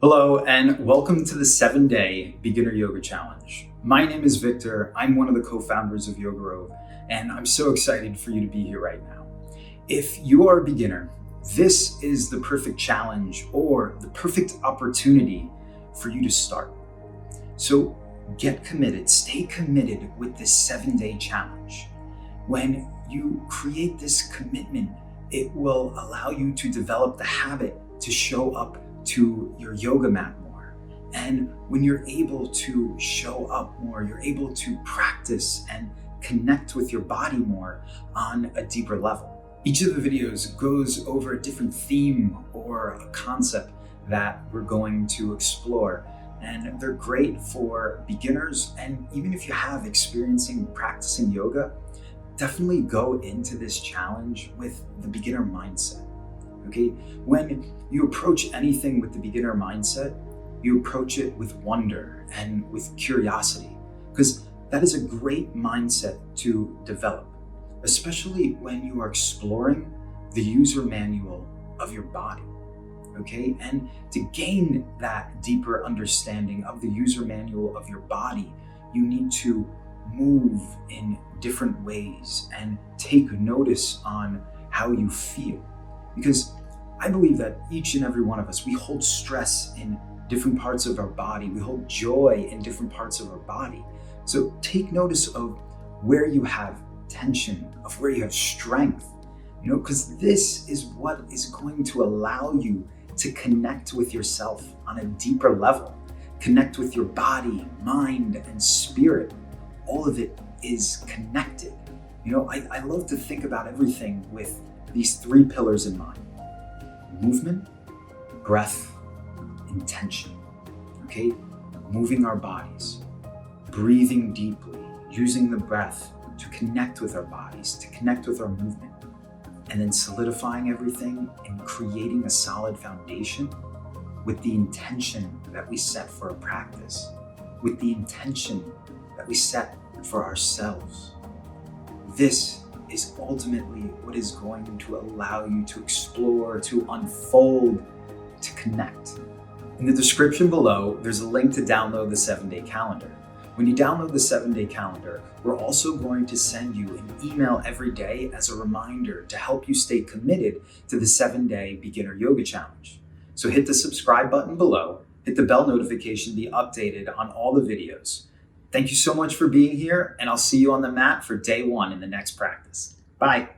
Hello, and welcome to the 7-Day Beginner Yoga Challenge. My name is Victor. I'm one of the co-founders of Yogarove, and I'm so excited for you to be here right now. If you are a beginner, this is the perfect challenge or the perfect opportunity for you to start. So get committed, stay committed with this 7-day challenge. When you create this commitment, it will allow you to develop the habit to show up to your yoga mat more. And when you're able to show up more, you're able to practice and connect with your body more on a deeper level. Each of the videos goes over a different theme or a concept that we're going to explore. And they're great for beginners. And even if you have experience in practicing yoga, definitely go into this challenge with the beginner mindset. Okay, when you approach anything with the beginner mindset, you approach it with wonder and with curiosity, because that is a great mindset to develop, especially when you are exploring the user manual of your body. Okay, and to gain that deeper understanding of the user manual of your body, you need to move in different ways and take notice on how you feel. Because I believe that each and every one of us, we hold stress in different parts of our body. We hold joy in different parts of our body. So take notice of where you have tension, of where you have strength, because this is what is going to allow you to connect with yourself on a deeper level, connect with your body, mind, and spirit. All of it is connected. I love to think about everything with these three pillars in mind: movement, breath, intention. Okay? Moving our bodies, breathing deeply, using the breath to connect with our bodies, to connect with our movement, and then solidifying everything and creating a solid foundation with the intention that we set for a practice, with the intention that we set for ourselves. This is ultimately what is going to allow you to explore, to unfold, to connect. In the description below, there's a link to download the 7-day calendar. When you download the 7-day calendar, we're also going to send you an email every day as a reminder to help you stay committed to the 7-day Beginner Yoga Challenge. So hit the subscribe button below, hit the bell notification to be updated on all the videos. Thank you so much for being here, and I'll see you on the mat for day 1 in the next practice. Bye.